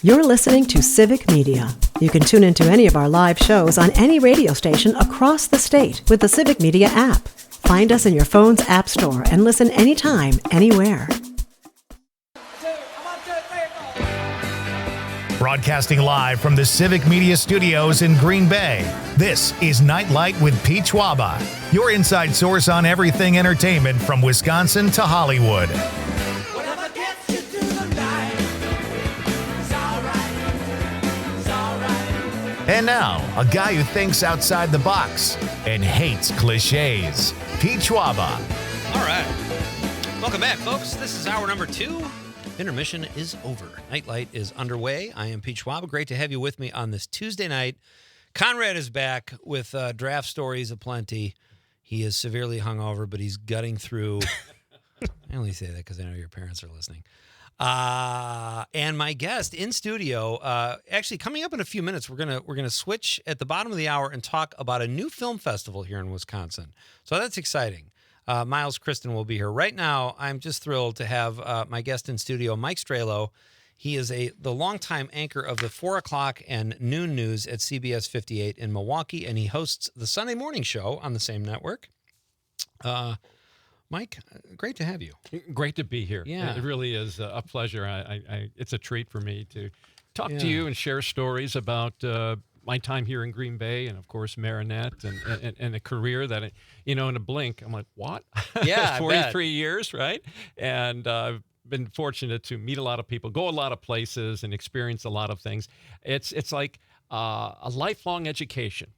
You're listening to Civic Media. You can tune into any of our live shows on any radio station across the state with the Civic Media app. Find us in your phone's app store and listen anytime, anywhere. Broadcasting live from the Civic Media Studios in Green Bay, this is Nite Lite with Pete Schwaba, your inside source on everything entertainment from Wisconsin to Hollywood. And now, a guy who thinks outside the box and hates cliches, Pete Schwaba. All right. Welcome back, folks. This is hour number 2. Intermission is over. Nite Lite is underway. I am Pete Schwaba. Great to have you with me on this Tuesday night. Conrad is back with draft stories aplenty. He is severely hungover, but he's gutting through. I only say that because I know your parents are listening. And my guest in studio, actually coming up in a few minutes, we're gonna switch at the bottom of the hour and talk about a new film festival here in Wisconsin. So that's exciting. Miles Kristan will be here. Right now, I'm just thrilled to have my guest in studio, Mike Strehlow. He is the longtime anchor of the 4 o'clock and noon news at CBS 58 in Milwaukee, and he hosts the Sunday morning show on the same network. Mike, great to have you. Great to be here. Yeah. It really is a pleasure. It's a treat for me to talk to you and share stories about my time here in Green Bay and, of course, Marinette and a career that, in a blink, I'm like, what? Yeah, 43 years, right? And I've been fortunate to meet a lot of people, go a lot of places, and experience a lot of things. It's like a lifelong education.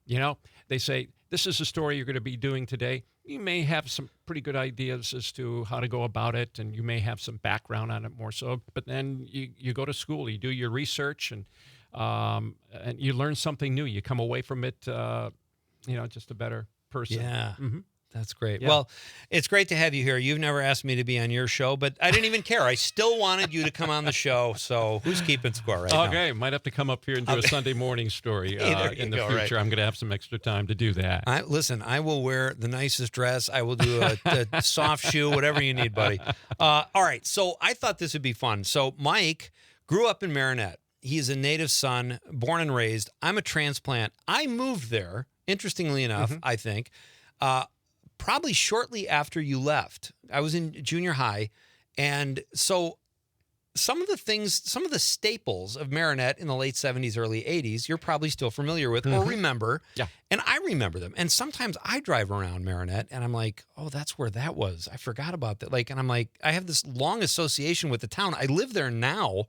They say, this is the story you're going to be doing today. You may have some pretty good ideas as to how to go about it, and you may have some background on it more so. But then you go to school, you do your research, and you learn something new. You come away from it, just a better person. Yeah. Mm-hmm. That's great. Yeah. Well, it's great to have you here. You've never asked me to be on your show, but I didn't even care. I still wanted you to come on the show. So who's keeping score right now? Okay, might have to come up here and do a Sunday morning story in the future. Right. I'm going to have some extra time to do that. Listen, I will wear the nicest dress. I will do a soft shoe, whatever you need, buddy. All right. So I thought this would be fun. So Mike grew up in Marinette. He's a native son, born and raised. I'm a transplant. I moved there, interestingly enough, I think, probably shortly after you left. I was in junior high. And so some of the staples of Marinette in the late 70s, early 80s, you're probably still familiar with or remember. Yeah. And I remember them. And sometimes I drive around Marinette and I'm like, oh, that's where that was. I forgot about that. And I'm like, I have this long association with the town. I live there now,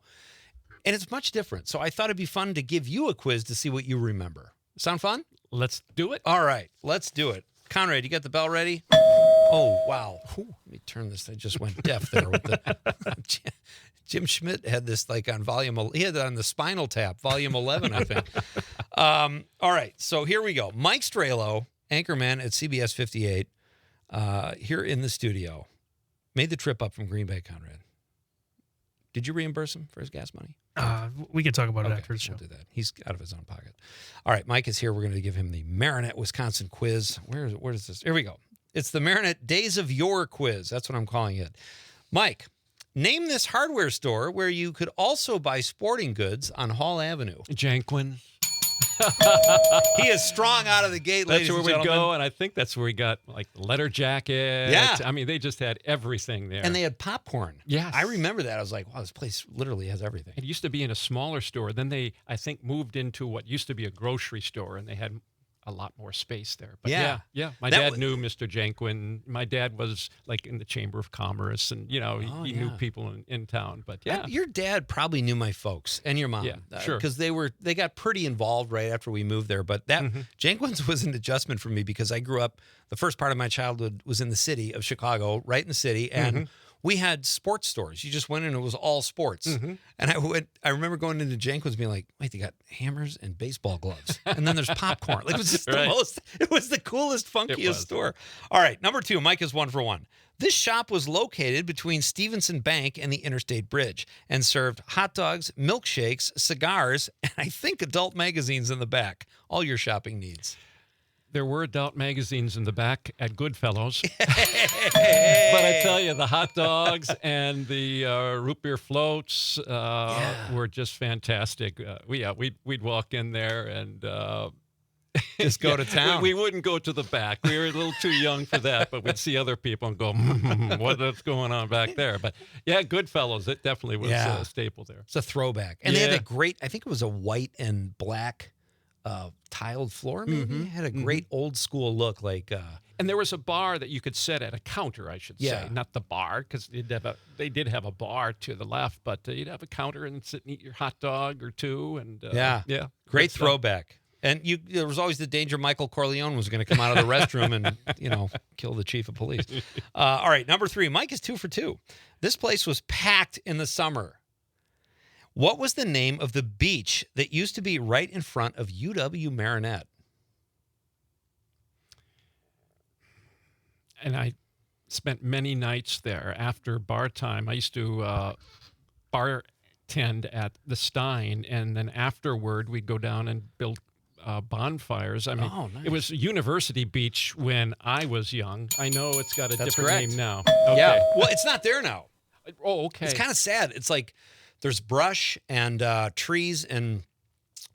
and it's much different. So I thought it'd be fun to give you a quiz to see what you remember. Sound fun? Let's do it. All right, let's do it. Conrad, you got the bell ready? Oh, wow. Let me turn this. I just went deaf there with the Jim Schmidt had this on volume. He had it on the Spinal Tap, volume 11, I think. All right, so here we go. Mike Strehlow, anchorman at CBS 58, here in the studio, made the trip up from Green Bay, Conrad. Did you reimburse him for his gas money? We can talk about it after the show. We'll do that. He's out of his own pocket. All right, Mike is here. We're going to give him the Marinette, Wisconsin quiz. Where is this? Here we go. It's the Marinette Days of Yore quiz. That's what I'm calling it. Mike, name this hardware store where you could also buy sporting goods on Hall Avenue. Janquin. He is strong out of the gate, ladies and gentlemen. That's where we go, and I think that's where we got leather jacket. Yeah. I mean, they just had everything there. And they had popcorn. Yes. I remember that. I was like, wow, this place literally has everything. It used to be in a smaller store. Then they, I think, moved into what used to be a grocery store, and they had a lot more space there. But yeah. My dad knew Mr. Janquin. My dad was in the Chamber of Commerce, and he knew people in town. But yeah, your dad probably knew my folks and your mom. Yeah, sure. Because they got pretty involved right after we moved there. But that Janquin's was an adjustment for me because I grew up. The first part of my childhood was in the city of Chicago, right in the city, and we had sports stores. You just went in and it was all sports. And I remember going into Janquin's being like, wait, they got hammers and baseball gloves. And then there's popcorn. It was just it was the coolest, funkiest store. All right, number 2, Mike is 1 for 1. This shop was located between Stevenson Bank and the Interstate Bridge and served hot dogs, milkshakes, cigars, and I think adult magazines in the back. All your shopping needs. There were adult magazines in the back at Goodfellows. But I tell you, the hot dogs and the root beer floats were just fantastic. We'd walk in there and just go to town. We wouldn't go to the back. We were a little too young for that, but we'd see other people and go, what's going on back there? But yeah, Goodfellows, it definitely was a staple there. It's a throwback. And they had that great, I think it was a white and black tiled floor, maybe. It had a great old school look, like. And there was a bar that you could sit at, a counter, I should say, not the bar, because they did have a bar to the left, but you'd have a counter and sit and eat your hot dog or two, and great throwback. And there was always the danger Michael Corleone was going to come out of the restroom and kill the chief of police. All right, number 3. Mike is 2 for 2. This place was packed in the summer. What was the name of the beach that used to be right in front of UW Marinette? And I spent many nights there after bar time. I used to bartend at the Stein, and then afterward we'd go down and build bonfires. I mean, nice. It was University Beach when I was young. I know it's got a different name now. Okay. Yeah. Well, it's not there now. Oh, okay. It's kind of sad. It's like there's brush and trees, and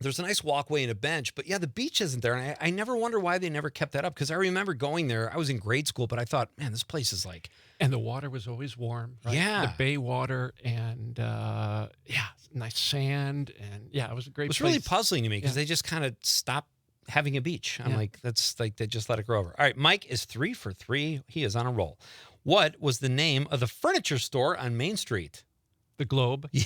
there's a nice walkway and a bench. But yeah, the beach isn't there. And I never wonder why they never kept that up, because I remember going there. I was in grade school, but I thought, man, this place is like. And the water was always warm. Right? Yeah. The bay water and, nice sand. And, it was a great place. It was really puzzling to me because they just kind of stopped having a beach. I'm like, that's like they just let it grow over. All right, Mike is 3 for 3. He is on a roll. What was the name of the furniture store on Main Street? The Globe. Yeah.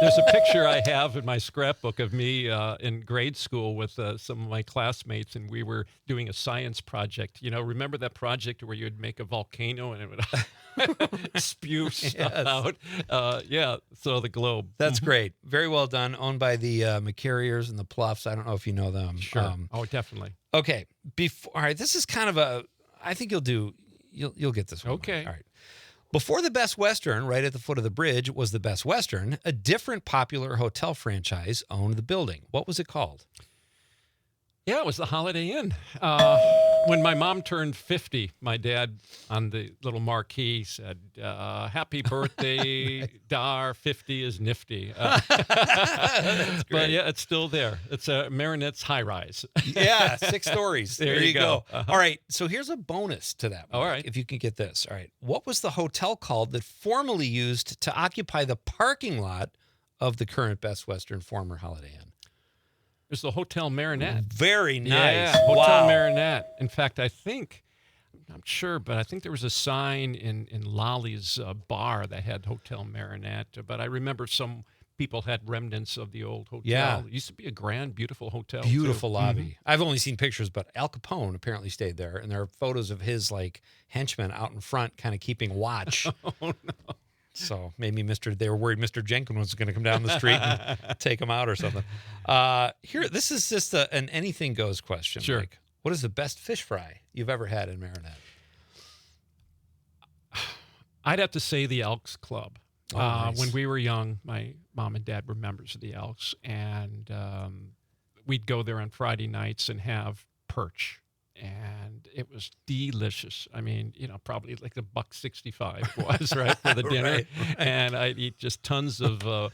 There's a picture I have in my scrapbook of me in grade school with some of my classmates, and we were doing a science project. Remember that project where you'd make a volcano and it would spew stuff out? So the Globe. That's great. Very well done. Owned by the McCarriers and the Pluffs. I don't know if you know them. Sure. Definitely. Okay. All right. This is kind of I think you'll get this one. Okay. All right. Before the Best Western, right at the foot of the bridge, was the Best Western. A different popular hotel franchise owned the building. What was it called? Yeah, it was the Holiday Inn. When my mom turned 50, my dad on the little marquee said, happy birthday, Dar, 50 is nifty. But yeah, it's still there. It's a Marinette's high rise. Yeah, 6 stories. There you go. All right, so here's a bonus to that, Mike, all right. if you can get this. All right, what was the hotel called that formerly used to occupy the parking lot of the current Best Western, former Holiday Inn? There's the Hotel Marinette. Very nice. Yeah, Hotel Marinette. In fact, I'm not sure, but I think there was a sign in Lolly's bar that had Hotel Marinette. But I remember some people had remnants of the old hotel. Yeah. It used to be a grand, beautiful hotel. Beautiful lobby. I've only seen pictures, but Al Capone apparently stayed there. And there are photos of his henchmen out in front kind of keeping watch. Oh, no. So maybe they were worried Mr. Jenkins was going to come down the street and take him out or something. Here, this is just an anything goes question. Sure. Mike. What is the best fish fry you've ever had in Marinette? I'd have to say the Elks Club. Nice. When we were young, my mom and dad were members of the Elks, and we'd go there on Friday nights and have perch. And it was delicious. I mean, probably like $1.65 was right for the dinner. Right. And I'd eat just tons of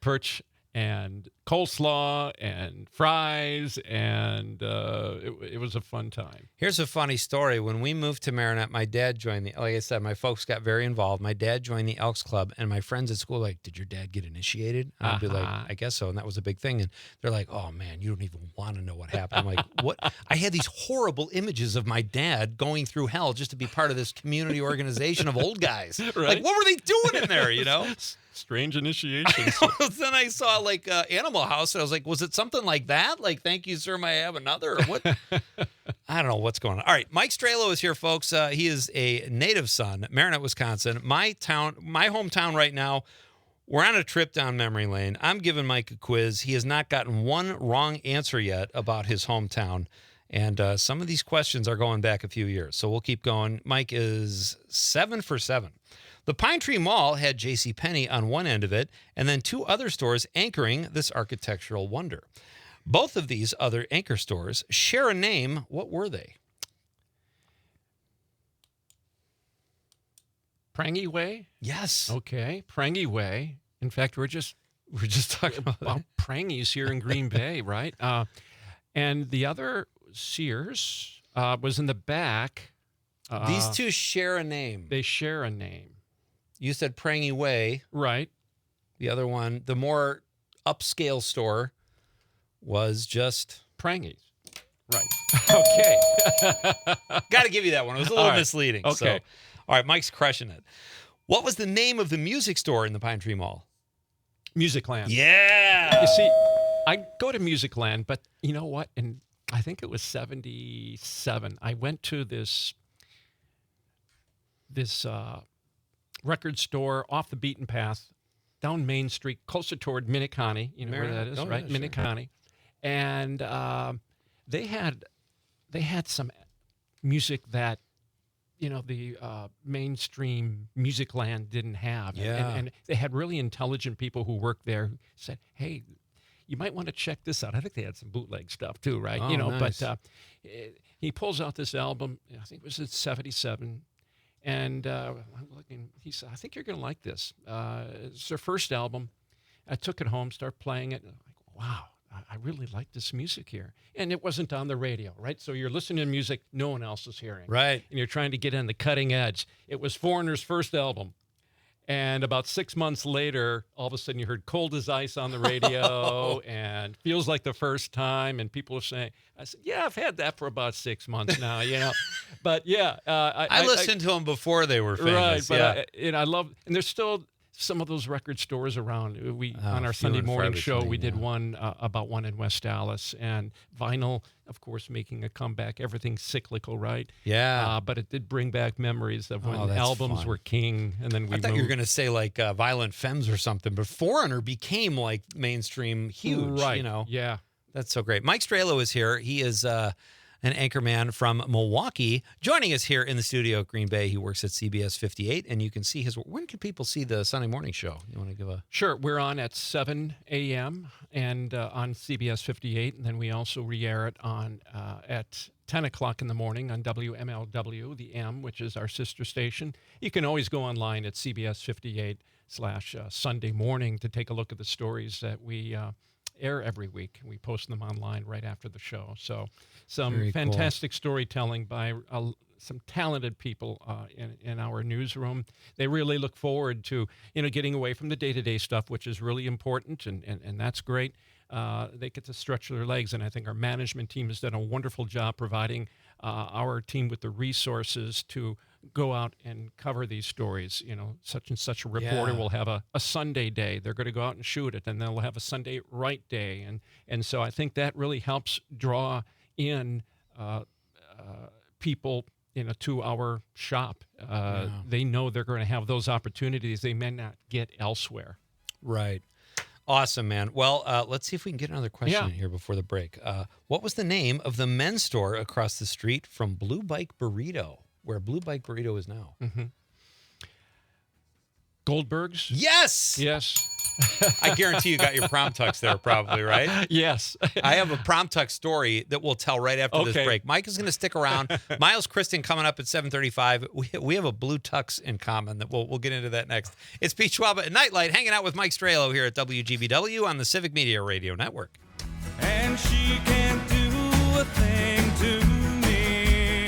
perch and coleslaw and fries, and it was a fun time. Here's a funny story. When we moved to Marinette, my dad joined like I said, my folks got very involved. My dad joined the Elks Club, and my friends at school were like, did your dad get initiated? And I'd be like, I guess so. And that was a big thing. And they're like, oh, man, you don't even want to know what happened. I'm like, what? I had these horrible images of my dad going through hell just to be part of this community organization of old guys. Right? Like, what were they doing in there, Strange initiations. Then I saw Animal House, and I was like, was it something like that? Like, thank you, sir, may I have another? Or what? I don't know what's going on. All right, Mike Strehlow is here, folks. He is a native son, Marinette, Wisconsin. My hometown right now. We're on a trip down memory lane. I'm giving Mike a quiz. He has not gotten one wrong answer yet about his hometown. And some of these questions are going back a few years. So we'll keep going. Mike is 7 for 7. The Pine Tree Mall had JCPenney on one end of it, and then 2 other stores anchoring this architectural wonder. Both of these other anchor stores share a name. What were they? Prangy Way? Yes. Okay, Prangy Way. In fact, we're just talking about Prangies here in Green Bay, right? And the other Sears was in the back. These two share a name. They share a name. You said Prangy Way. Right. The other one, the more upscale store, was just Prangies. Right. Okay. Got to give you that one. It was a little All right. misleading. Okay. So, all right, Mike's crushing it. What was the name of the music store in the Pine Tree Mall? Musicland. Yeah. You see, I go to Musicland, but you know what? And I think it was 77. I went to this record store off the beaten path, down Main Street, closer toward Minneconne. You know where that is, right? Yeah, Minneconne. And they had some music that, you know, the mainstream Musicland didn't have. Yeah. And they had really intelligent people who worked there who said, hey, you might want to check this out. I think they had some bootleg stuff too, right? Oh, you know, nice. But he pulls out this album, I think it was in 77. And I'm looking, he said, I think you're going to like this. It's their first album. I took it home, started playing it. And I'm like, wow, I really like this music here. And it wasn't on the radio, right? So you're listening to music no one else is hearing. Right. And you're trying to get on the cutting edge. It was Foreigner's first album. And about 6 months later, all of a sudden you heard Cold as Ice on the radio and Feels Like the First Time. And people are saying, I said, yeah, I've had that for about 6 months now, you know. But yeah. I listened to them before they were famous. Right, but I love, and there's still some of those record stores around. On our Sunday morning show, we did one about one in West Dallas, and vinyl, of course, making a comeback. Everything's cyclical, right? Yeah. But it did bring back memories of when that's albums fun. were king, and then we I thought you were moved. going to say like Violent Femmes or something, but Foreigner became like mainstream huge. Right. You know. Yeah. That's so great. Mike Strehlow is here. He is an anchorman from Milwaukee, joining us here in the studio at Green Bay. He works at CBS 58, and you can see his. When can people see the Sunday morning show? You want to give a? Sure. We're on at 7 a.m. and on CBS 58, and then we also re-air it on at 10 o'clock in the morning on WMLW, the M, which is our sister station. You can always go online at CBS 58/Sunday morning to take a look at the stories that we air every week. We post them online right after the show. So some Very fantastic storytelling by some talented people in our newsroom. They really look forward to, getting away from the day-to-day stuff, which is really important, and that's great. They get to stretch their legs, and I think our management team has done a wonderful job providing our team with the resources to go out and cover these stories. Such and such a reporter will have a Sunday day. They're going to go out and shoot it, and they'll have a Sunday right day. And so I think that really helps draw in people to our shop. They know they're going to have those opportunities they may not get elsewhere. Right. Awesome, man. Well, let's see if we can get another question in here before the break. What was the name of the men's store across the street from Blue Bike Burrito, where Blue Bike Burrito is now? Mm-hmm. Goldberg's? Yes! Yes. I guarantee you got your prom tux there probably, right? Yes. I have a prom tux story that we'll tell right after this break. Mike is going to stick around. Miles Kristan coming up at 7:35. We have a blue tux in common that we'll get into that next. It's Pete Schwaba at Nite Lite hanging out with Mike Strehlow here at WGBW on the Civic Media Radio Network. And she can't do a thing to me.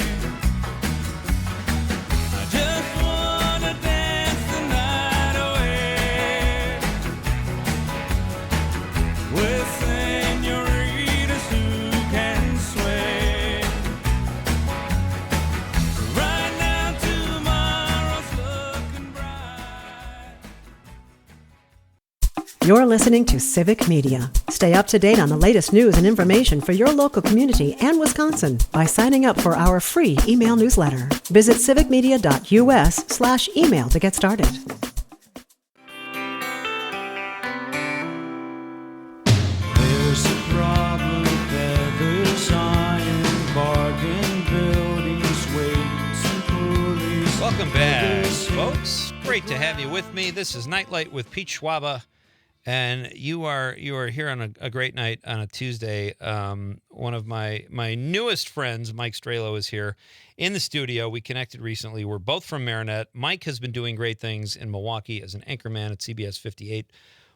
I just wanna dance the night away with senoritas who can sway. Right now tomorrow's looking bright. You're listening to Civic Media. Stay up to date on the latest news and information for your local community and Wisconsin by signing up for our free email newsletter. Visit civicmedia.us/email to get started. There's a problem with feathers, iron, bargain buildings, weights and pulleys. Welcome back, folks. Great to have you with me. This is Nite Lite with Pete Schwaba And you are here on a great night on a Tuesday. One of my newest friends, Mike Strehlow, is here in the studio. We connected recently. We're both from Marinette. Mike has been doing great things in Milwaukee as an anchorman at CBS 58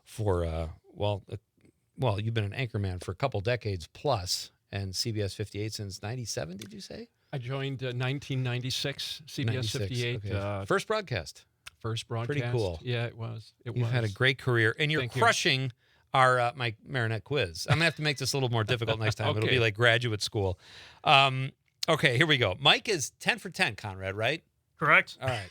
for, you've been an anchorman for a couple decades plus, and CBS 58 since 97, did you say? I joined 1996, CBS 96, 58. okay. First broadcast. First broadcast. Pretty cool. Yeah, it was. You've had a great career, and you're crushing our my Marinette quiz. I'm going to have to make this a little more difficult next time. Okay. It'll be like graduate school. Okay, here we go. Mike is 10 for 10, Conrad, right? Correct. All right.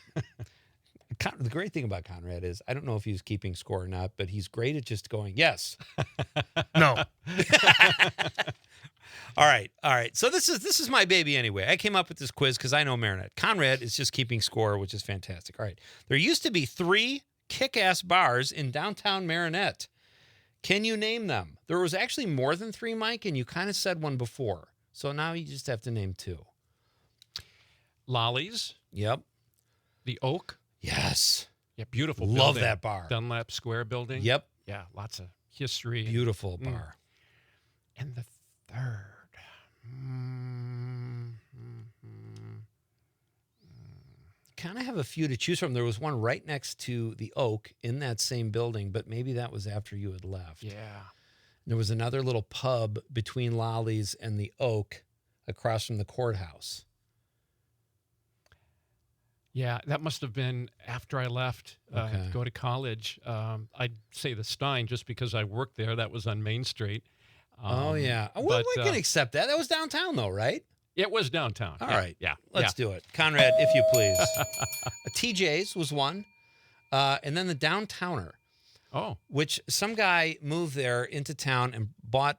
The great thing about Conrad is, I don't know if he's keeping score or not, but he's great at just going, yes. No. All right. So this is my baby anyway. I came up with this quiz because I know Marinette. Conrad is just keeping score, which is fantastic. All right. There used to be 3 kick-ass bars in downtown Marinette. Can you name them? There was actually more than 3, Mike, and you kind of said one before. So now you just have to name 2. Lollies. Yep. The Oak. Yes. Yeah, beautiful Love building. that bar. Dunlap Square building. Yep. Yeah, lots of history. Beautiful bar. And the third. Kind of have a few to choose from. There was one right next to the Oak in that same building, but maybe that was after you had left. Yeah. There was another little pub between Lollies and the Oak across from the courthouse. Yeah, that must have been after I left to go to college. I'd say the Stein just because I worked there. That was on Main Street. Well, we can accept that. That was downtown, though, right? It was downtown. All right. Yeah. Let's do it. Conrad, if you please. TJ's was one. And then the Downtowner. Oh. Which some guy moved there into town and bought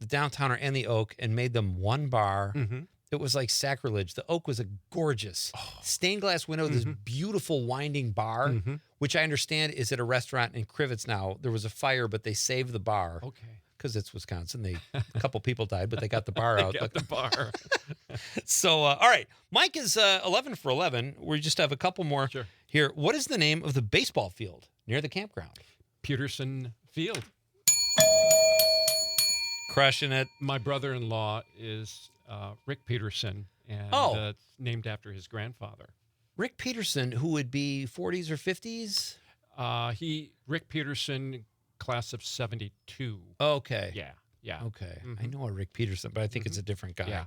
the Downtowner and the Oak and made them one bar. Mm-hmm. It was like sacrilege. The Oak was a gorgeous stained glass window, this beautiful winding bar, which I understand is at a restaurant in Crivets now. There was a fire, but they saved the bar. Okay. Because it's Wisconsin. A couple people died, but they got the bar out. Got the bar. So, all right. Mike is 11 for 11. We just have a couple more here. What is the name of the baseball field near the campground? Peterson Field. Crushing it. My brother-in-law is Rick Peterson, and it's named after his grandfather. Rick Peterson, who would be 40s or 50s? Rick Peterson, class of 72. Okay. Yeah. Okay. I know a Rick Peterson, but I think it's a different guy. Yeah.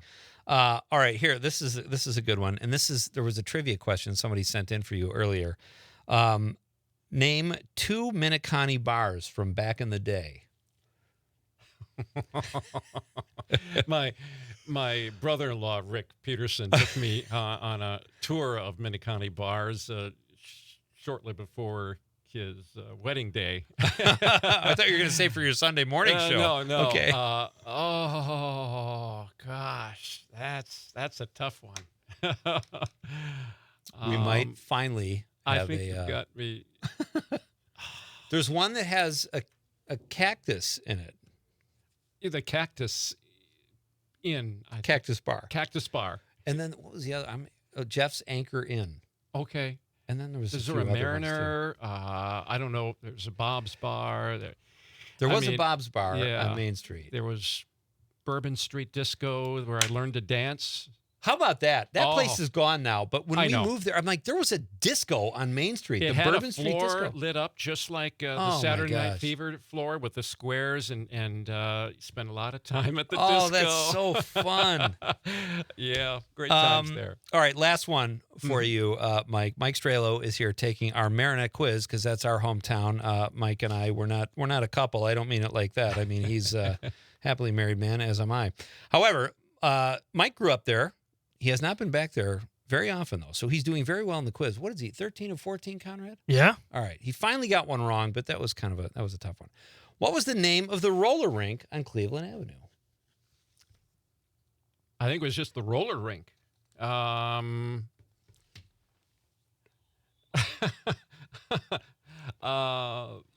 All right, here. This is a good one. And there was a trivia question somebody sent in for you earlier. Name 2 Minikani bars from back in the day. My brother-in-law, Rick Peterson, took me on a tour of Minikani bars shortly before his wedding day. I thought you were going to say for your Sunday morning show. No. Okay. Oh gosh, that's a tough one. We might finally have I think you got me. There's one that has a cactus in it. The Cactus Inn. Cactus Bar. Cactus Bar. And then what was the other? Jeff's Anchor Inn. Okay. And then there was Is there a Mariner? I don't know. There's a Bob's Bar. There was a Bob's Bar on Main Street. There was Bourbon Street Disco where I learned to dance. How about that? That place is gone now. But when we moved there, I'm like, there was a disco on Main Street. It the had Bourbon a Street floor disco lit up just like the Saturday Night Fever floor with the squares, and you spent a lot of time at the disco. Oh, that's so fun. Yeah, great times there. All right, last one for you, Mike. Mike Strehlow is here taking our Marinette quiz because that's our hometown. Mike and I, we're not a couple. I don't mean it like that. I mean, he's a happily married man, as am I. However, Mike grew up there. He has not been back there very often, though, so he's doing very well in the quiz. What is he, 13 of 14, Conrad? Yeah. All right. He finally got one wrong, but that was a tough one. What was the name of the roller rink on Cleveland Avenue? I think it was just the roller rink.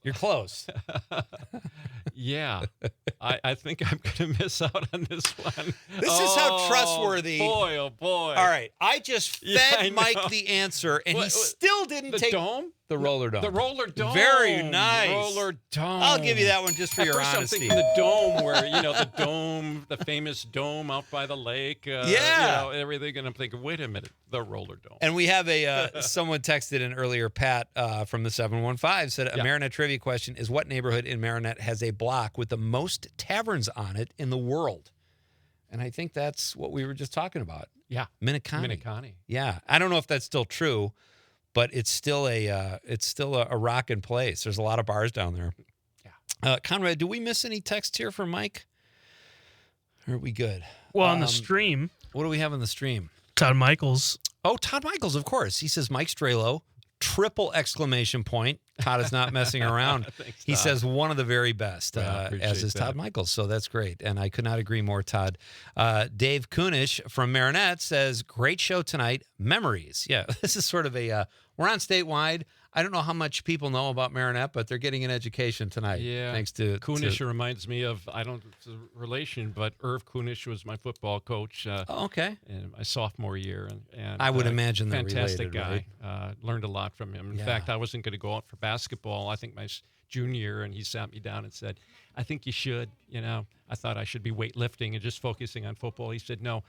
You're close. Yeah. I think I'm going to miss out on this one. This is how trustworthy. Boy, oh boy. All right. I just fed Mike the answer, and he still didn't take the dome. The roller dome. The roller dome. Very nice. Roller dome. I'll give you that one just for At your first honesty. I'm thinking the dome where, the dome, the famous dome out by the lake. Everything. And I'm thinking, wait a minute, the roller dome. And we have someone texted in earlier, Pat from the 715, said a Marinette trivia question is what neighborhood in Marinette has a block with the most taverns on it in the world? And I think that's what we were just talking about. Yeah. Minneconne. Yeah. I don't know if that's still true, but it's still a rockin' place. There's a lot of bars down there. Yeah. Conrad, do we miss any text here from Mike? Or are we good? Well, on the stream. What do we have on the stream? Todd Michaels. Oh, Todd Michaels, of course. He says Mike Strehlow, triple exclamation point. Todd is not messing around. Thanks, He Todd. says one of the very best, appreciate as is that. Todd Michaels. So that's great. And I could not agree more, Todd. Dave Kunish from Marinette says, great show tonight. Memories. Yeah, this is sort of a, we're on statewide. I don't know how much people know about Marinette, but they're getting an education tonight. Yeah. Thanks to Kunish reminds me of, it's a relation, but Irv Kunish was my football coach. Okay. In my sophomore year. And I would imagine they're fantastic related, guy. Learned a lot from him. In fact, I wasn't going to go out for basketball, I think my junior year, and he sat me down and said, I think you should. I thought I should be weightlifting and just focusing on football. He said, no,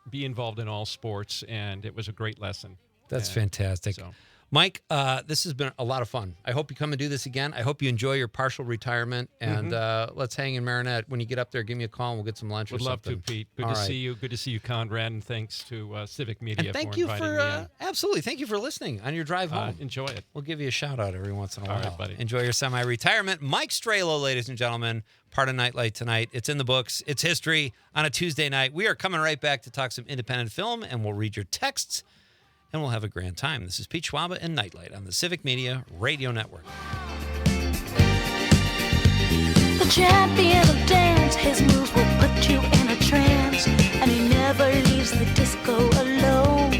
be involved in all sports, and it was a great lesson. That's fantastic. So. Mike, this has been a lot of fun. I hope you come and do this again. I hope you enjoy your partial retirement, and let's hang in Marinette. When you get up there, give me a call, and we'll get some lunch or something. Would love to, Pete. Good to see you. Good to see you, Conrad, and thanks to Civic Media for inviting me in. Absolutely. Thank you for listening on your drive home. Enjoy it. We'll give you a shout-out every once in a while. All right, buddy. Enjoy your semi-retirement. Mike Strehlow, ladies and gentlemen, part of Nite Lite tonight. It's in the books. It's history on a Tuesday night. We are coming right back to talk some independent film, and we'll read your texts, and we'll have a grand time. This is Pete Schwaba and Nite Lite on the Civic Media Radio Network. The champion of dance, his moves will put you in a trance, and he never leaves the disco alone.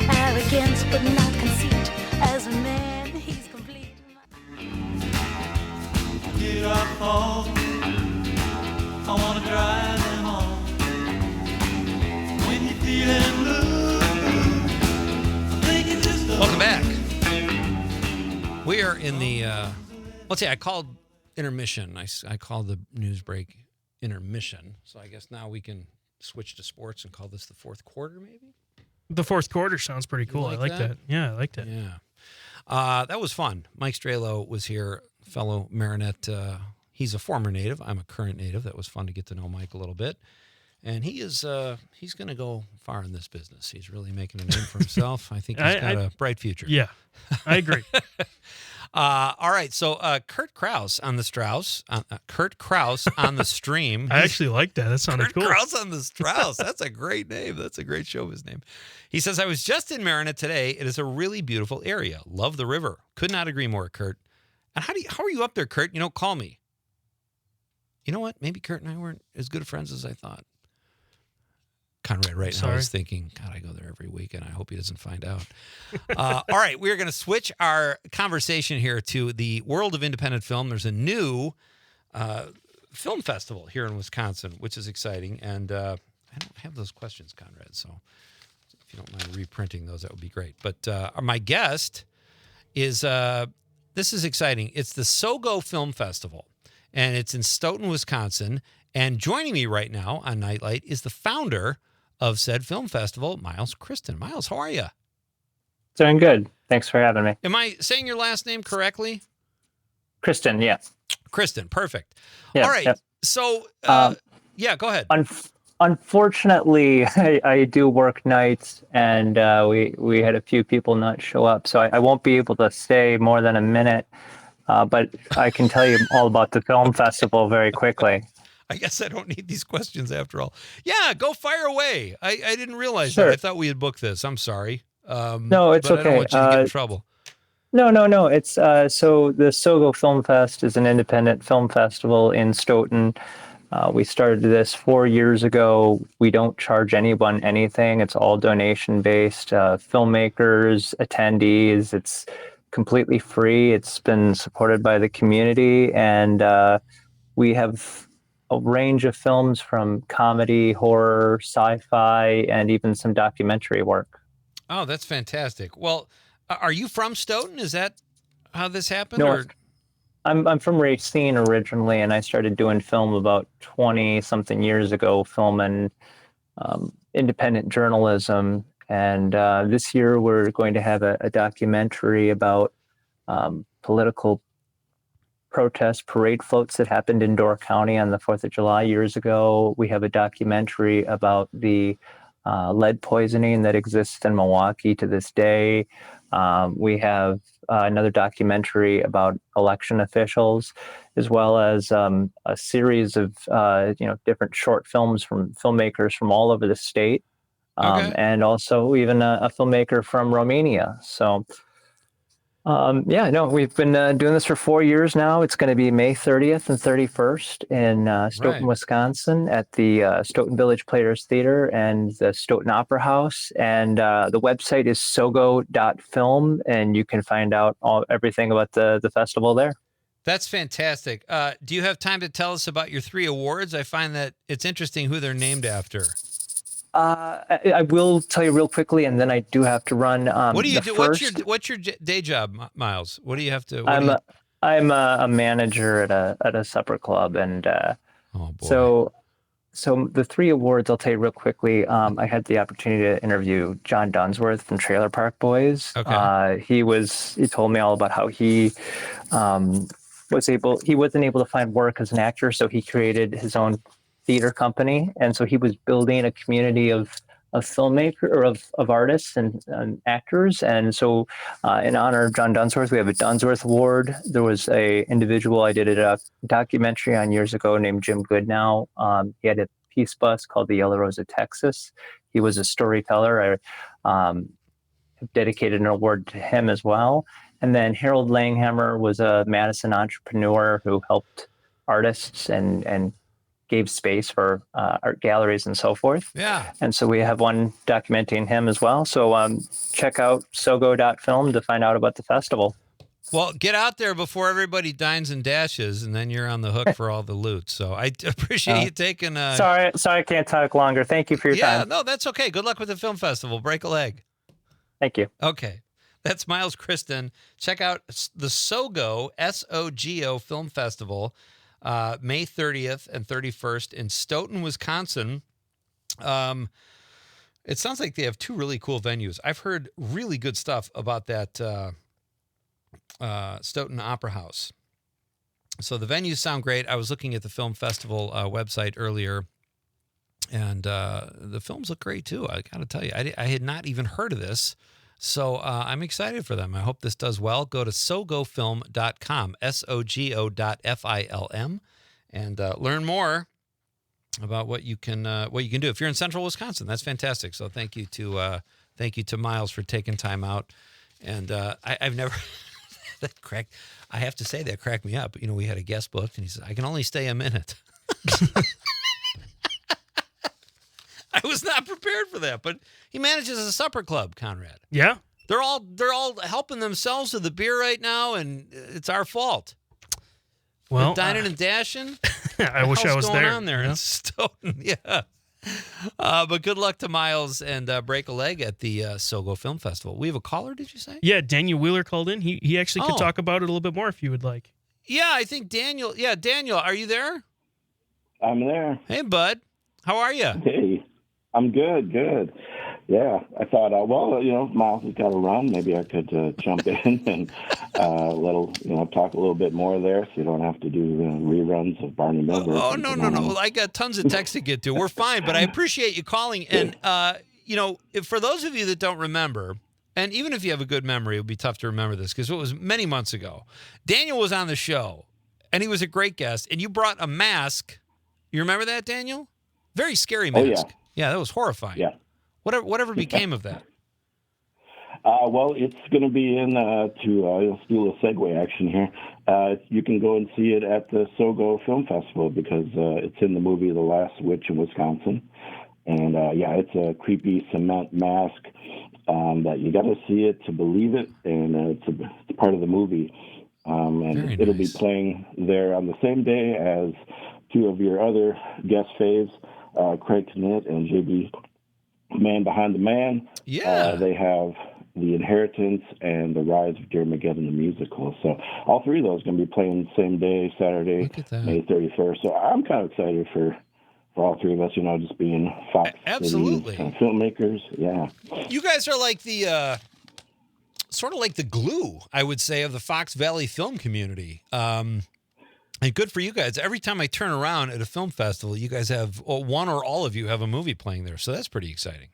Arrogance but not conceit, as a man he's complete. Get up home, I wanna drive them home. When you're feeling blue, welcome back. We are in the, let's see, I called intermission. I called the news break intermission. So I guess now we can switch to sports and call this the fourth quarter, maybe? The fourth quarter sounds pretty cool. Like I like that. Yeah, I liked it. Yeah. That was fun. Mike Strehlow was here, fellow Marinette. He's a former native. I'm a current native. That was fun to get to know Mike a little bit. And he's going to go far in this business. He's really making a name for himself. I think he's got a bright future. Yeah, I agree. All right, so Kurt Krause on the Strauss. Kurt Krause on the stream. I actually like that. That sounded cool. Kurt Krause on the Strauss. That's a great name. That's a great showbiz name. He says, I was just in Marinette today. It is a really beautiful area. Love the river. Could not agree more, Kurt. And how are you up there, Kurt? Call me. You know what? Maybe Kurt and I weren't as good of friends as I thought. Conrad right now is thinking, God, I go there every week, and I hope he doesn't find out. All right, we're going to switch our conversation here to the world of independent film. There's a new film festival here in Wisconsin, which is exciting. And I don't have those questions, Conrad, so if you don't mind reprinting those, that would be great. But my guest is, this is exciting. It's the Sogo Film Festival, and it's in Stoughton, Wisconsin. And joining me right now on Nite Lite is the founder of said film festival, Miles Kristan. Miles, how are you? Doing good. Thanks for having me. Am I saying your last name correctly? Kristan, yeah. Kristan, perfect. Yeah, all right. yeah. So, yeah, go ahead. Unfortunately, I do work nights, and we had a few people not show up, so I won't be able to stay more than a minute, but I can tell you all about the film festival very quickly. I guess I don't need these questions after all. Yeah, go fire away. I didn't realize that. I thought we had booked this. I'm sorry. No, it's but okay. I don't want you to get in trouble. No. It's so the Sogo Film Fest is an independent film festival in Stoughton. We started this 4 years ago. We don't charge anyone anything. It's all donation based. Filmmakers, attendees. It's completely free. It's been supported by the community, and we have a range of films from comedy, horror, sci-fi, and even some documentary work. Oh, that's fantastic. Well, Are you from Stoughton? Is that how this happened? No, Or? I'm from Racine originally, and I started doing film about 20 something years ago, filming independent journalism. And this year we're going to have a documentary about political protest parade floats that happened in Door County on the 4th of July years ago. We have a documentary about the lead poisoning that exists in Milwaukee to this day. We have another documentary about election officials, as well as a series of different short films from filmmakers from all over the state, and also even a filmmaker from Romania. So. We've been doing this for 4 years now. It's going to be May 30th and 31st in Stoughton, Wisconsin at the Stoughton Village Players Theater and the Stoughton Opera House. And the website is sogo.film, and you can find out everything about the festival there. That's fantastic. Do you have time to tell us about your 3 awards? I find that it's interesting who they're named after. I will tell you real quickly, and then I do have to run. What do you do? What's your day job, Miles? What do you have to? I'm a manager at a supper club, and oh boy. So the 3 awards, I'll tell you real quickly. I had the opportunity to interview John Dunsworth from Trailer Park Boys. Okay. He told me all about how he wasn't able to find work as an actor, so he created his own theater company, and so he was building a community of filmmaker or of artists and actors. And so in honor of John Dunsworth, we have a Dunsworth Award. There was a individual I did a documentary on years ago named Jim Goodnow. He had a Peace Bus called the Yellow Rose of Texas. He was a storyteller. I dedicated an award to him as well. And then Harold Langhammer was a Madison entrepreneur who helped artists and gave space for art galleries and so forth. Yeah. And so we have one documenting him as well. So check out sogo.film to find out about the festival. Well, get out there before everybody dines and dashes, and then you're on the hook for all the loot. So I appreciate you taking... Sorry, I can't talk longer. Thank you for your time. Yeah, no, that's okay. Good luck with the film festival. Break a leg. Thank you. Okay. That's Miles Kristan. Check out the Sogo, S-O-G-O Film Festival, May 30th and 31st in Stoughton, Wisconsin. It sounds like they have 2 really cool venues. I've heard really good stuff about that Stoughton Opera House. So the venues sound great. I was looking at the film festival website earlier, and the films look great too. I got to tell you, I had not even heard of this. So I'm excited for them. I hope this does well. Go to sogofilm.com, SOGO.FILM, and learn more about what you can do. If you're in Central Wisconsin, that's fantastic. So thank you to Miles for taking time out. And I've never that cracked. I have to say that cracked me up. You know, we had a guest booked, and he said, "I can only stay a minute." I was not prepared for that, but he manages a supper club, Conrad. Yeah. They're all helping themselves to the beer right now, and it's our fault. Well, they're dining and dashing. I wish I was going there. On there in Stoughton? Yeah. But good luck to Miles, and break a leg at the Sogo Film Festival. We have a caller, did you say? Yeah, Daniel Wheeler called in. He actually could talk about it a little bit more if you would like. Yeah, I think Daniel. Yeah, Daniel, are you there? I'm there. Hey, bud. How are you? Hey, I'm good. Yeah, I thought, Miles has got to run. Maybe I could jump in and talk a little bit more there, so you don't have to do reruns of Barney Miller. Oh, no. Well, I got tons of texts to get to. We're fine, but I appreciate you calling. And for those of you that don't remember, and even if you have a good memory, it would be tough to remember this because it was many months ago. Daniel was on the show, and he was a great guest. And you brought a mask. You remember that, Daniel? Very scary mask. Oh, yeah. Yeah, that was horrifying. Yeah. Whatever became of that? Well, it's going to be in to steal a segue action here. You can go and see it at the Sogo Film Festival because it's in the movie The Last Witch in Wisconsin. And, it's a creepy cement mask that you got to see it to believe it, and it's part of the movie. And it'll be playing there on the same day as 2 of your other guest faves, Craig Knit and JB Man Behind the Man. Yeah. They have The Inheritance, and The Rise of Dearmageddon the musical. So all three of those are going to be playing the same day, Saturday, May 31st. So I'm kind of excited for all three of us, just being Fox Absolutely. City filmmakers. Yeah. You guys are like the sort of like the glue, I would say, of the Fox Valley film community. And good for you guys. Every time I turn around at a film festival, you guys have one or all of you have a movie playing there. So that's pretty exciting.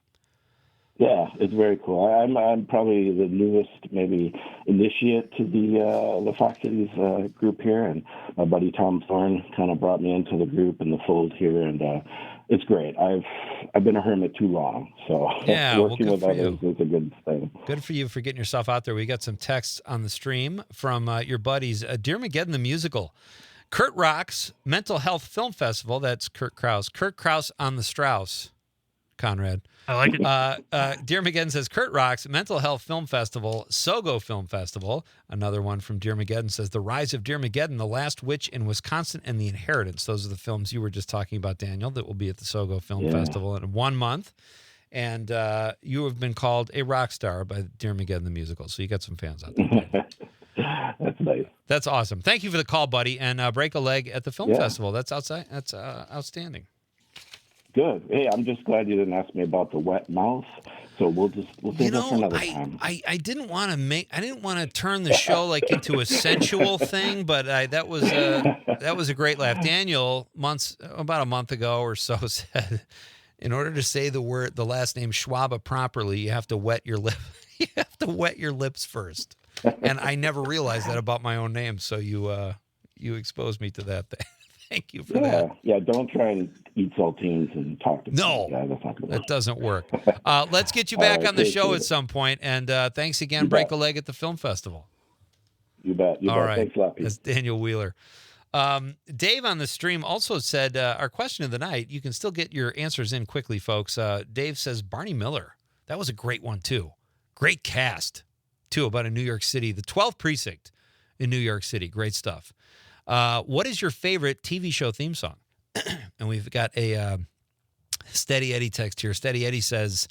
Yeah, it's very cool. I'm probably the newest, maybe initiate to the Fox Cities group here, and my buddy Tom Thorne kind of brought me into the group and the fold here, and it's great. I've been a hermit too long, so yeah, working with others is a good thing. Good for you for getting yourself out there. We got some texts on the stream from your buddies. Dearmageddon the musical. Kurt Rock's Mental Health Film Festival. That's Kurt Krause. Kurt Krause on the Strauss, Conrad. I like it. Dearmageddon says Kurt Rock's Mental Health Film Festival, Sogo Film Festival. Another one from Dearmageddon says The Rise of Dearmageddon, The Last Witch in Wisconsin, and The Inheritance. Those are the films you were just talking about, Daniel, that will be at the Sogo Film Festival in 1 month. And you have been called a rock star by Dearmageddon the musical, so you got some fans out there. That's nice. That's awesome. Thank you for the call, buddy, and break a leg at the film festival. That's outside. That's outstanding. Good. Hey, I'm just glad you didn't ask me about the wet mouth. So we'll save that for another time. I didn't want to turn the show like into a sensual thing, but that was a great laugh. Daniel about a month ago or so said, in order to say the last name Schwaba properly, you have to wet your lip. You have to wet your lips first. And I never realized that about my own name, so you exposed me to that. Thank you for that. Yeah, don't try and eat saltines and talk to me. No, that doesn't work. Let's get you back on the show at some point, and thanks again. Break a leg at the film festival. You bet. All right. Thanks a lot, Pete. That's Daniel Wheeler. Dave on the stream also said, our question of the night, you can still get your answers in quickly, folks. Dave says, Barney Miller. That was a great one, too. Great cast, too, about in New York City. The 12th Precinct in New York City. Great stuff. What is your favorite TV show theme song? And we've got a Steady Eddie text here. Steady Eddie says,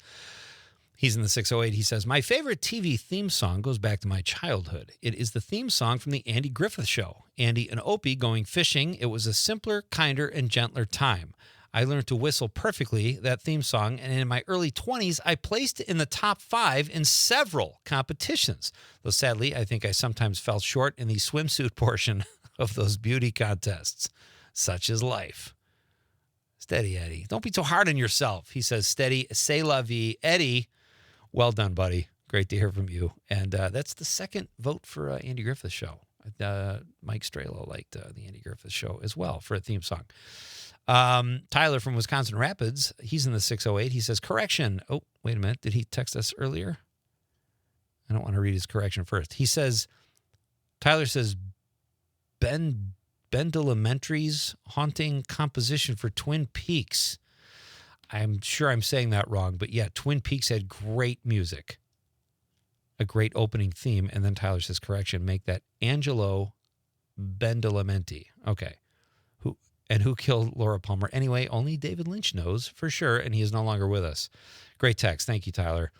he's in the 608. He says, my favorite TV theme song goes back to my childhood. It is the theme song from the Andy Griffith Show. Andy and Opie going fishing. It was a simpler, kinder, and gentler time. I learned to whistle perfectly that theme song, and in my early 20s, I placed it in the top 5 in several competitions. Though sadly, I think I sometimes fell short in the swimsuit portion of those beauty contests. Such is life. Steady Eddie. Don't be too hard on yourself. He says, steady, c'est la vie. Eddie, well done, buddy. Great to hear from you. And that's the second vote for Andy Griffith's show. Mike Strehlow liked the Andy Griffith Show as well for a theme song. Tyler from Wisconsin Rapids, he's in the 608. He says, correction. Oh, wait a minute. Did he text us earlier? I don't want to read his correction first. He says, Tyler says, Bendelamenti's haunting composition for Twin Peaks. I'm sure I'm saying that wrong, but yeah, Twin Peaks had great music, a great opening theme, and then Tyler says, correction, make that Angelo Bendelamenti. Okay. Who killed Laura Palmer? Anyway, only David Lynch knows for sure, and he is no longer with us. Great text. Thank you, Tyler.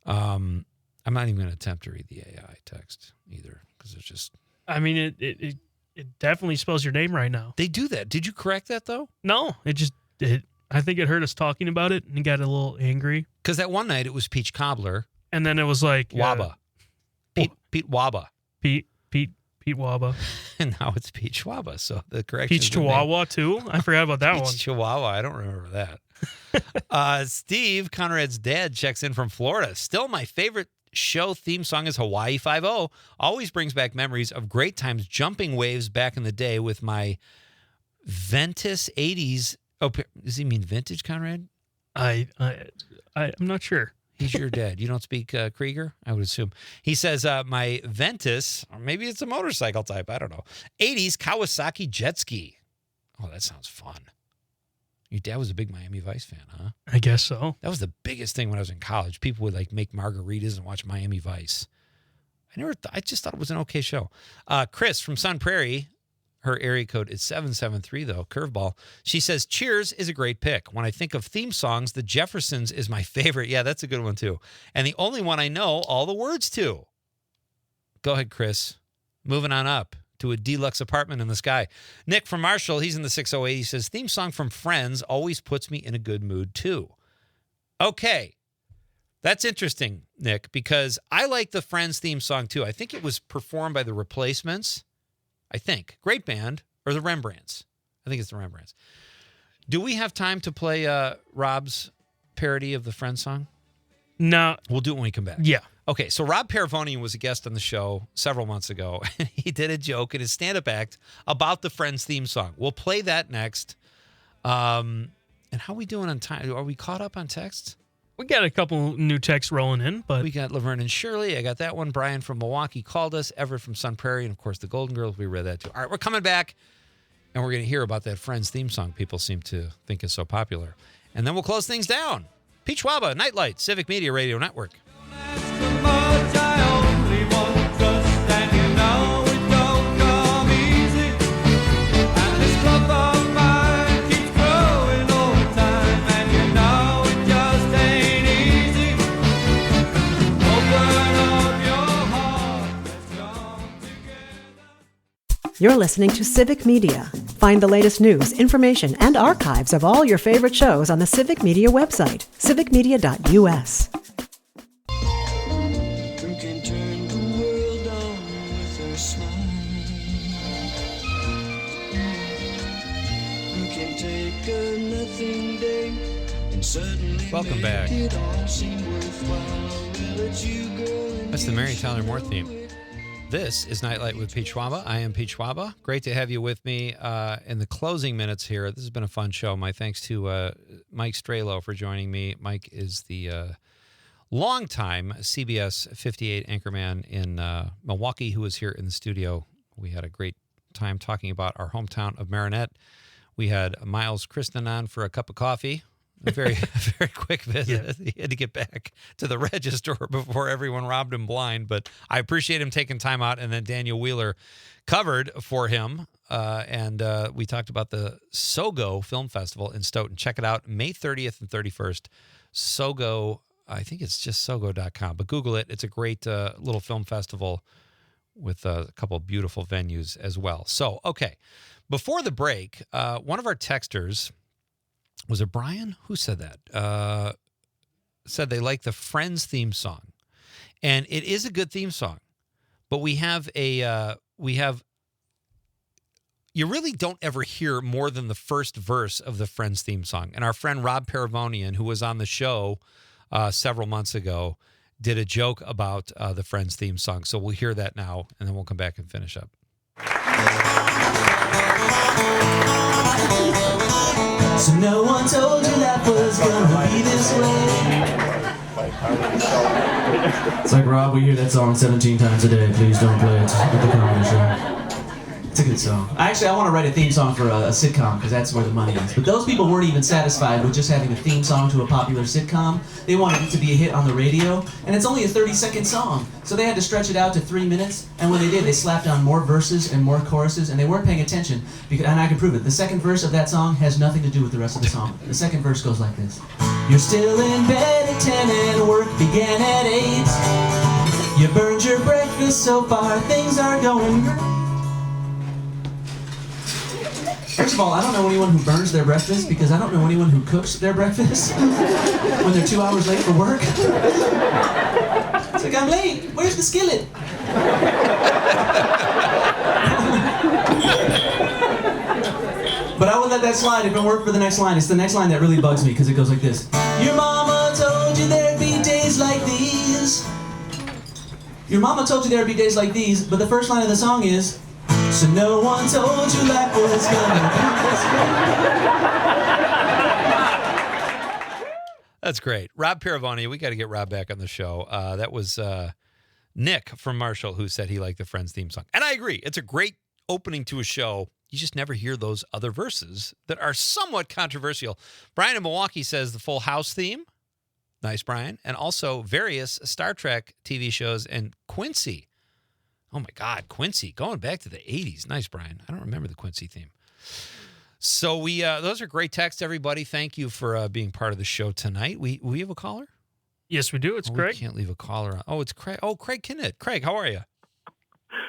I'm not even going to attempt to read the AI text either, because it's just... I mean, it definitely spells your name right now. They do that. Did you correct that, though? No, I think it heard us talking about it, and it got a little angry. Because that one night, it was Peach Cobbler. And then it was like... Waba. Pete Waba. Pete Waba. And now it's Pete Schwaba. So the correction. Peach Chihuahua too? I forgot about that one. Peach Chihuahua. I don't remember that. Steve, Conrad's dad, checks in from Florida. Still my favorite show theme song is Hawaii Five-0. Always brings back memories of great times jumping waves back in the day with my Ventus 80s. Oh, does he mean vintage, Conrad? I'm not sure. He's your dad. You don't speak Krieger, I would assume. He says, my Ventus, or maybe it's a motorcycle type, I don't know, 80s Kawasaki jet ski. Oh, that sounds fun. Your dad was a big Miami Vice fan, huh? I guess so. That was the biggest thing when I was in college. People would like make margaritas and watch Miami Vice. I just thought it was an okay show. Chris from Sun Prairie, Her area code is 773, though, curveball. She says, Cheers is a great pick. When I think of theme songs, The Jeffersons is my favorite. Yeah, that's a good one, too. And the only one I know all the words to. Go ahead, Chris. Moving on up to a deluxe apartment in the sky. Nick from Marshall, he's in the 608. He says, theme song from Friends always puts me in a good mood, too. Okay. That's interesting, Nick, because I like the Friends theme song, too. I think it was performed by the Replacements. I think. Great band. Or the Rembrandts. I think it's the Rembrandts. Do we have time to play Rob's parody of the Friends song? No. We'll do it when we come back. Yeah. Okay, so Rob Paravonian was a guest on the show several months ago, and he did a joke in his stand-up act about the Friends theme song. We'll play that next. And how are we doing on time? Are we caught up on texts? We got a couple new texts rolling in, but we got Laverne and Shirley. I got that one. Brian from Milwaukee called us. Everett from Sun Prairie, and of course the Golden Girls. We read that too. All right, we're coming back, and we're going to hear about that Friends theme song people seem to think is so popular. And then we'll close things down. Pete Schwaba, Nite Lite, Civic Media Radio Network. You're listening to Civic Media. Find the latest news, information, and archives of all your favorite shows on the Civic Media website, civicmedia.us. Welcome back. That's the Mary Tyler Moore theme. This is Nite Lite with Pete Schwaba. I am Pete Schwaba. Great to have you with me in the closing minutes here. This has been a fun show. My thanks to Mike Strehlow for joining me. Mike is the longtime CBS 58 anchorman in Milwaukee who was here in the studio. We had a great time talking about our hometown of Marinette. We had Miles Kristan on for a cup of coffee. A very quick visit. Yeah. He had to get back to the register before everyone robbed him blind, but I appreciate him taking time out. And then Daniel Wheeler covered for him, and we talked about the Sogo Film Festival in Stoughton. Check it out, May 30th and 31st. Sogo, I think it's just sogo.com, but Google it. It's a great little film festival with a couple of beautiful venues as well. So, okay, before the break, one of our texters, was it Brian? Who said that? Said they like the Friends theme song. And it is a good theme song. But you really don't ever hear more than the first verse of the Friends theme song. And our friend Rob Paravonian, who was on the show several months ago, did a joke about the Friends theme song. So we'll hear that now, and then we'll come back and finish up. So no one told you that was gonna be this way. It's like, Rob, we hear that song 17 times a day. Please don't play it at the comedy show. It's a good song. Actually, I want to write a theme song for a sitcom because that's where the money is. But those people weren't even satisfied with just having a theme song to a popular sitcom. They wanted it to be a hit on the radio, and it's only a 30-second song. So they had to stretch it out to 3 minutes, and when they did, they slapped on more verses and more choruses, and they weren't paying attention. And I can prove it. The second verse of that song has nothing to do with the rest of the song. The second verse goes like this. You're still in bed at 10 and work began at 8. You burned your breakfast so far, things are going great. First of all, I don't know anyone who burns their breakfast because I don't know anyone who cooks their breakfast when they're 2 hours late for work. It's like, I'm late. Where's the skillet? But I would let that slide if it worked for the next line. It's the next line that really bugs me because it goes like this. Your mama told you there'd be days like these. Your mama told you there'd be days like these, but the first line of the song is, so no one told you life was gonna be this way. That's great. Rob Paravonian, we got to get Rob back on the show. That was Nick from Marshall who said he liked the Friends theme song. And I agree. It's a great opening to a show. You just never hear those other verses that are somewhat controversial. Brian in Milwaukee says the Full House theme. Nice, Brian. And also various Star Trek TV shows and Quincy. Oh, my God. Quincy. Going back to the 80s. Nice, Brian. I don't remember the Quincy theme. So those are great texts, everybody. Thank you for being part of the show tonight. We have a caller? Yes, we do. It's Craig. We can't leave a caller on. Oh, it's Craig. Oh, Craig Kinnett. Craig, how are you?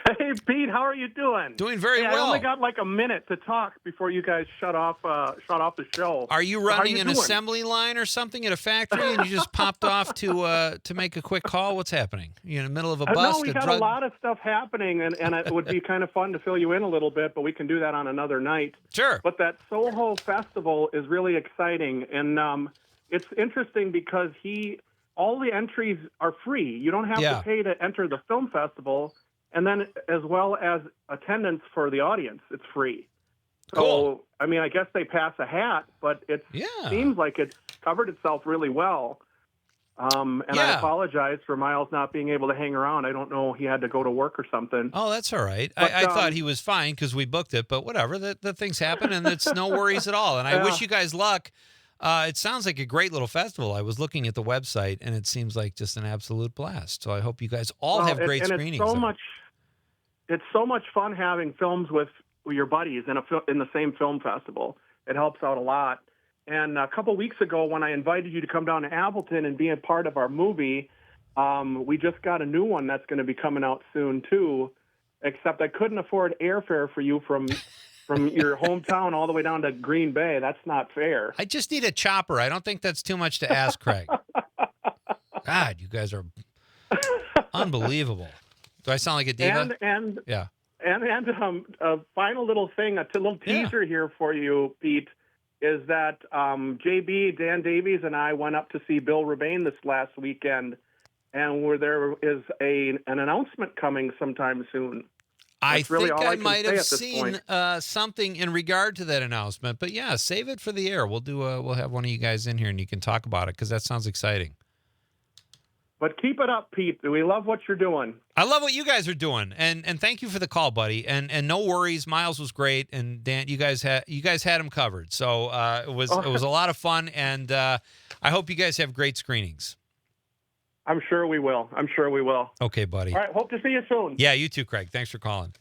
Hey, Pete, how are you doing? Doing very well. I only got like a minute to talk before you guys shut off the show. Are you running an assembly line or something at a factory, and you just popped off to make a quick call? What's happening? You in the middle of a bus? No, we got a lot of stuff happening, and it would be kind of fun to fill you in a little bit, but we can do that on another night. Sure. But that Soho Festival is really exciting, and it's interesting because all the entries are free. You don't have to pay to enter the film festival. And then as well as attendance for the audience, it's free. So, cool. I mean, I guess they pass a hat, but it seems like it's covered itself really well. I apologize for Miles not being able to hang around. I don't know. He had to go to work or something. Oh, that's all right. But, I thought he was fine because we booked it, but whatever. The things happen, and it's no worries at all. And I wish you guys luck. It sounds like a great little festival. I was looking at the website, and it seems like just an absolute blast. So I hope you guys all have great screenings. It's so much fun having films with your buddies in the same film festival. It helps out a lot. And a couple weeks ago, when I invited you to come down to Appleton and be a part of our movie, we just got a new one that's going to be coming out soon too. Except I couldn't afford airfare for you from your hometown all the way down to Green Bay. That's not fair. I just need a chopper. I don't think that's too much to ask, Craig. God, you guys are unbelievable. Do I sound like a diva? And a final little thing, a little teaser here for you, Pete, is that JB, Dan Davies, and I went up to see Bill Rebane this last weekend, and there is an announcement coming sometime soon. I think I might have seen something in regard to that announcement, but yeah, save it for the air. We'll have one of you guys in here, and you can talk about it because that sounds exciting. But keep it up, Pete. We love what you're doing. I love what you guys are doing, and thank you for the call, buddy. And no worries, Miles was great, and Dan, you guys had him covered. So it was a lot of fun, and I hope you guys have great screenings. I'm sure we will. Okay, buddy. All right. Hope to see you soon. Yeah, you too, Craig. Thanks for calling.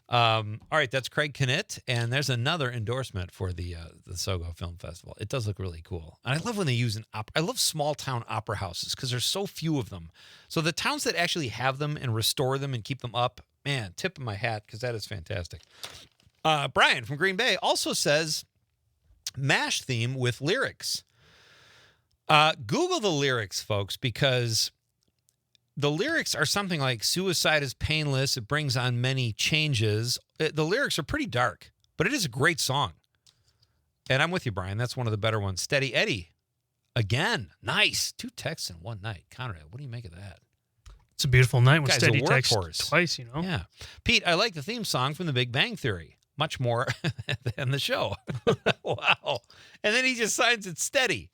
All right, that's Craig Kinnett, and there's another endorsement for the Sogo Film Festival. It does look really cool, and I love when they use I love small town opera houses because there's so few of them. So the towns that actually have them and restore them and keep them up, man, tip of my hat because that is fantastic. Brian from Green Bay also says MASH theme with lyrics. Google the lyrics, folks, because the lyrics are something like suicide is painless. It brings on many changes. The lyrics are pretty dark, but it is a great song. And I'm with you, Brian. That's one of the better ones. Steady Eddie. Again. Nice. 2 texts in one night. Conrad, what do you make of that? It's a beautiful night with Guy's steady a text workhorse. twice, you know? Yeah. Pete, I like the theme song from The Big Bang Theory. Much more than the show. Wow. And then he just signs it Steady.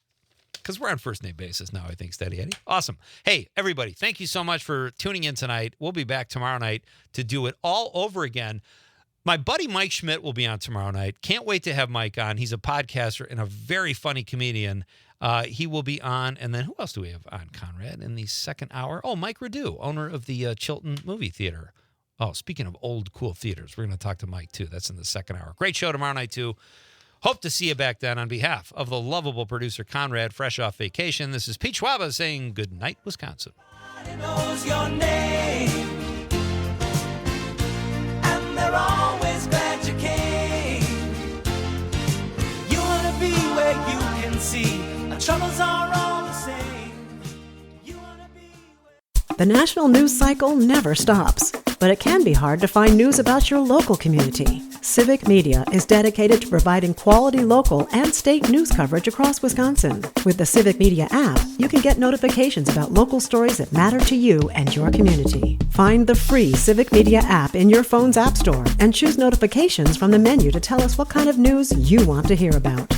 Because we're on first name basis now, I think, Steady Eddie. Awesome. Hey, everybody, thank you so much for tuning in tonight. We'll be back tomorrow night to do it all over again. My buddy Mike Schmidt will be on tomorrow night. Can't wait to have Mike on. He's a podcaster and a very funny comedian. He will be on. And then who else do we have on, Conrad, in the second hour? Oh, Mike Radu, owner of the Chilton Movie Theater. Oh, speaking of old, cool theaters, we're going to talk to Mike, too. That's in the second hour. Great show tomorrow night, too. Hope to see you back then. On behalf of the lovable producer Conrad, fresh off vacation, this is Pete Schwaba saying good night, Wisconsin. Knows your name, and they're always glad you came. You want to be where you can see our troubles are all the same. You want to be where... The national news cycle never stops, but it can be hard to find news about your local community. Civic Media is dedicated to providing quality local and state news coverage across Wisconsin. With the Civic Media app, you can get notifications about local stories that matter to you and your community. Find the free Civic Media app in your phone's app store and choose notifications from the menu to tell us what kind of news you want to hear about.